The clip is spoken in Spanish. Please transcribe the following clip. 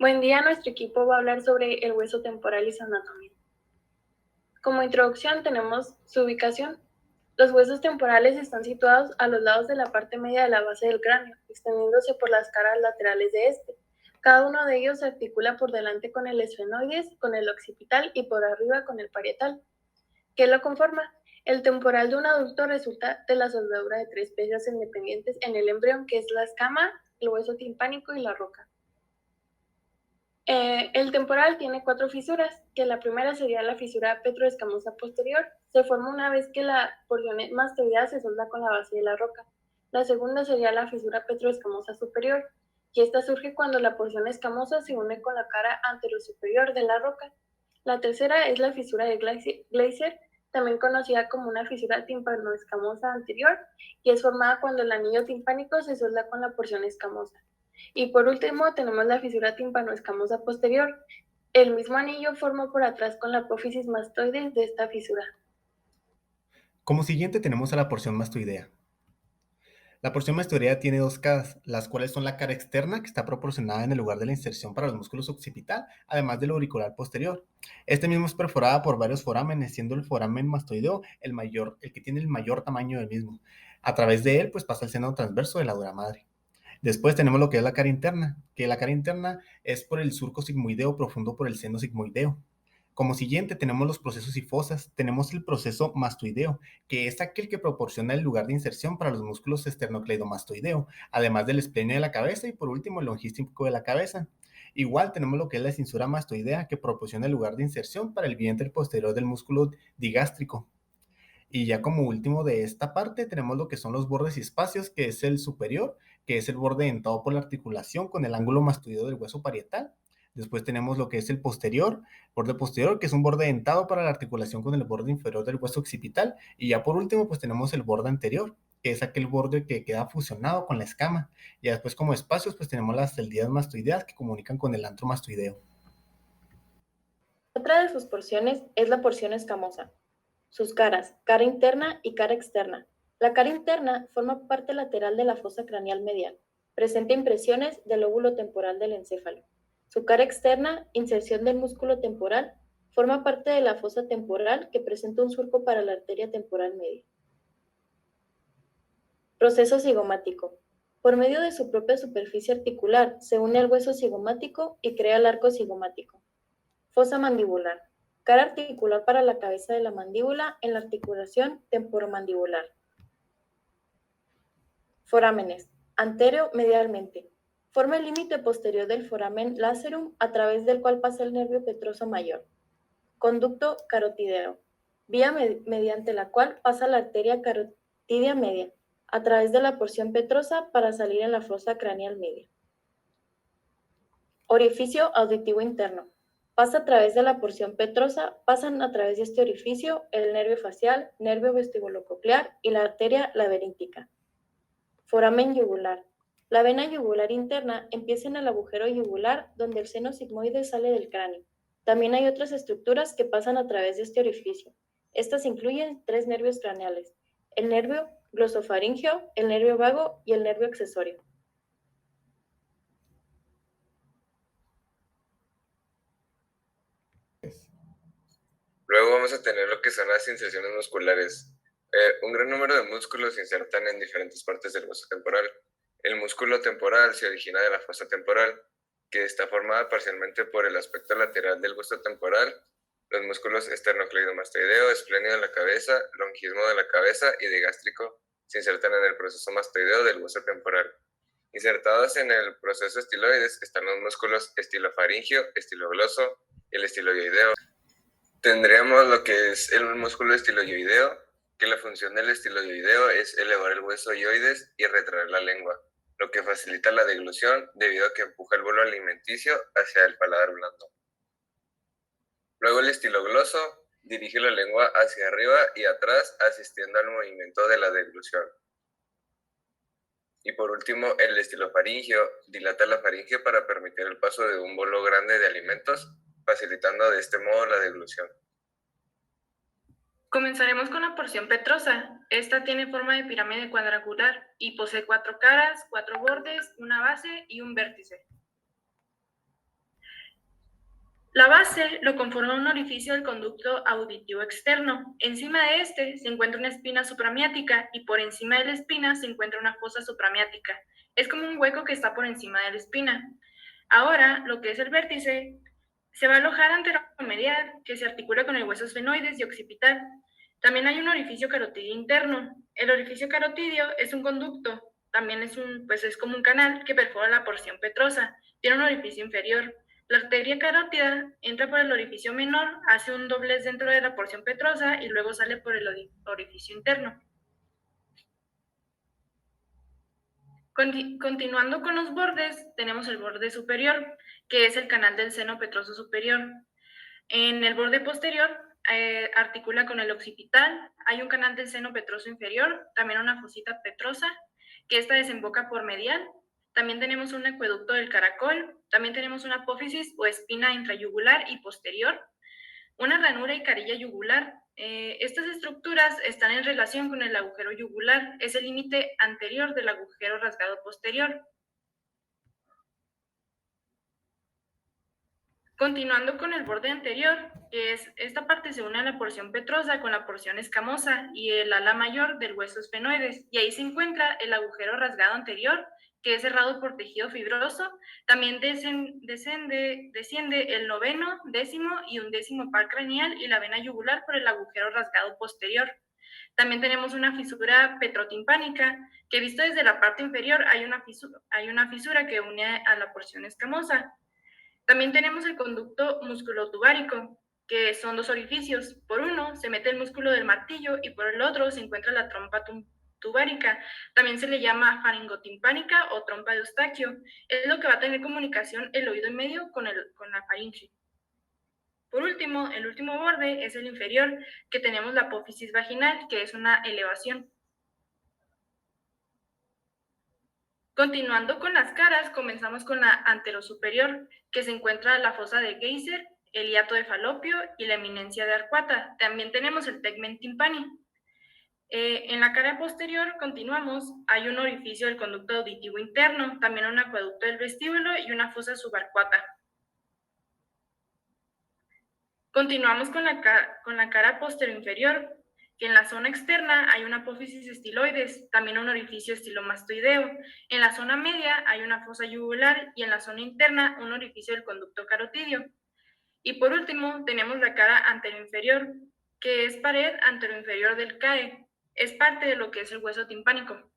Buen día, nuestro equipo va a hablar sobre el hueso temporal y su anatomía. Como introducción tenemos su ubicación. Los huesos temporales están situados a los lados de la parte media de la base del cráneo, extendiéndose por las caras laterales de este. Cada uno de ellos se articula por delante con el esfenoides, con el occipital y por arriba con el parietal. ¿Qué lo conforma? El temporal de un adulto resulta de la soldadura de tres piezas independientes en el embrión, que es la escama, el hueso timpánico y la roca. El temporal tiene 4 fisuras, que la primera sería la fisura petroescamosa posterior. Se forma una vez que la porción mastoidea se solda con la base de la roca. La segunda sería la fisura petroescamosa superior, y esta surge cuando la porción escamosa se une con la cara anterosuperior de la roca. La tercera es la fisura de Gleiser, también conocida como una fisura timpanoescamosa anterior, y es formada cuando el anillo timpánico se solda con la porción escamosa. Y por último tenemos la fisura timpanoescamosa posterior. El mismo anillo forma por atrás con la apófisis mastoides de esta fisura. Como siguiente tenemos a la porción mastoidea. La porción mastoidea tiene dos caras, las cuales son la cara externa, que está proporcionada en el lugar de la inserción para los músculos occipital, además del auricular posterior. Este mismo es perforada por varios forámenes, siendo el foramen mastoideo el que tiene el mayor tamaño del mismo. A través de él, pues pasa el seno transverso de la dura madre. Después tenemos lo que es la cara interna, que la cara interna es por el surco sigmoideo profundo por el seno sigmoideo. Como siguiente tenemos los procesos y fosas. Tenemos el proceso mastoideo, que es aquel que proporciona el lugar de inserción para los músculos esternocleidomastoideo, además del esplenio de la cabeza y por último el longístico de la cabeza. Igual tenemos lo que es la cinsura mastoidea, que proporciona el lugar de inserción para el vientre posterior del músculo digástrico. Y ya como último de esta parte tenemos lo que son los bordes y espacios, que es el superior, que es el borde dentado por la articulación con el ángulo mastoideo del hueso parietal. Después tenemos lo que es el borde posterior, que es un borde dentado para la articulación con el borde inferior del hueso occipital. Y ya por último, pues tenemos el borde anterior, que es aquel borde que queda fusionado con la escama. Y después como espacios, pues tenemos las celdillas mastoideas que comunican con el antro mastoideo. Otra de sus porciones es la porción escamosa. Sus caras, cara interna y cara externa. La cara interna forma parte lateral de la fosa craneal medial. Presenta impresiones del lóbulo temporal del encéfalo. Su cara externa, inserción del músculo temporal, forma parte de la fosa temporal que presenta un surco para la arteria temporal media. Proceso cigomático. Por medio de su propia superficie articular, se une al hueso cigomático y crea el arco cigomático. Fosa mandibular. Cara articular para la cabeza de la mandíbula en la articulación temporomandibular. Forámenes. Anterior medialmente. Forma el límite posterior del foramen lacerum a través del cual pasa el nervio petroso mayor. Conducto carotideo. Vía mediante la cual pasa la arteria carotidia media a través de la porción petrosa para salir en la fosa craneal media. Orificio auditivo interno. Pasa a través de la porción petrosa, pasan a través de este orificio el nervio facial, nervio vestibulococlear y la arteria laberíntica. Foramen yugular. La vena yugular interna empieza en el agujero yugular donde el seno sigmoide sale del cráneo. También hay otras estructuras que pasan a través de este orificio. Estas incluyen 3 nervios craneales: el nervio glosofaríngeo, el nervio vago y el nervio accesorio. Luego vamos a tener lo que son las inserciones musculares. Un gran número de músculos se insertan en diferentes partes del hueso temporal. El músculo temporal se origina de la fosa temporal, que está formada parcialmente por el aspecto lateral del hueso temporal, los músculos esternocleidomastoideo, esplenio de la cabeza, longismo de la cabeza y digástrico se insertan en el proceso mastoideo del hueso temporal. Insertados en el proceso estiloides están los músculos estilofaringio, estilogloso y el estiloideo. Tendríamos lo que es el músculo estiloideo, que la función del estiloideo es elevar el hueso ioides y retraer la lengua, lo que facilita la deglución debido a que empuja el bolo alimenticio hacia el paladar blando. Luego el estilogloso dirige la lengua hacia arriba y atrás, asistiendo al movimiento de la deglución. Y por último, el estilofaringio dilata la faringe para permitir el paso de un bolo grande de alimentos, facilitando de este modo la deglución. Comenzaremos con la porción petrosa. Esta tiene forma de pirámide cuadrangular y posee 4 caras, 4 bordes, una base y un vértice. La base lo conforma un orificio del conducto auditivo externo. Encima de este se encuentra una espina supramiática y por encima de la espina se encuentra una fosa supramiática. Es como un hueco que está por encima de la espina. Ahora, lo que es el vértice se va a alojar anteromedial, que se articula con el hueso esfenoides y occipital. También hay un orificio carotidio interno. El orificio carotidio es un conducto, también es como un canal que perfora la porción petrosa. Tiene un orificio inferior. La arteria carótida entra por el orificio menor, hace un doblez dentro de la porción petrosa y luego sale por el orificio interno. Continuando con los bordes, tenemos el borde superior, que es el canal del seno petroso superior. En el borde posterior articula con el occipital, hay un canal del seno petroso inferior, también una fosita petrosa, que esta desemboca por medial. También tenemos un acueducto del caracol, también tenemos una apófisis o espina intrayugular y posterior, una ranura y carilla yugular. Estas estructuras están en relación con el agujero yugular, es el límite anterior del agujero rasgado posterior. Continuando con el borde anterior, que es esta parte se une a la porción petrosa con la porción escamosa y el ala mayor del hueso esfenoides, y ahí se encuentra el agujero rasgado anterior, que es cerrado por tejido fibroso. También desciende el noveno, décimo y undécimo par craneal y la vena yugular por el agujero rasgado posterior. También tenemos una fisura petrotimpánica, que visto desde la parte inferior hay una fisura que une a la porción escamosa. También tenemos el conducto musculotubárico, que son dos orificios. Por uno se mete el músculo del martillo y por el otro se encuentra la trompa tubárica. También se le llama faringotimpánica o trompa de Eustaquio. Es lo que va a tener comunicación el oído en medio con la faringe. Por último, el último borde es el inferior, que tenemos la apófisis vaginal, que es una elevación. Continuando con las caras, comenzamos con la anterosuperior, que se encuentra la fosa de Geyser, el hiato de Falopio y la eminencia de Arcuata. También tenemos el tegmen timpani. En la cara posterior, continuamos, hay un orificio del conducto auditivo interno, también un acueducto del vestíbulo y una fosa subarcuata. Continuamos con la cara posterior-inferior, que en la zona externa hay una apófisis estiloides, también un orificio estilomastoideo. En la zona media hay una fosa yugular y en la zona interna un orificio del conducto carotidio. Y por último tenemos la cara anteroinferior, que es pared anteroinferior del CAE. Es parte de lo que es el hueso timpánico.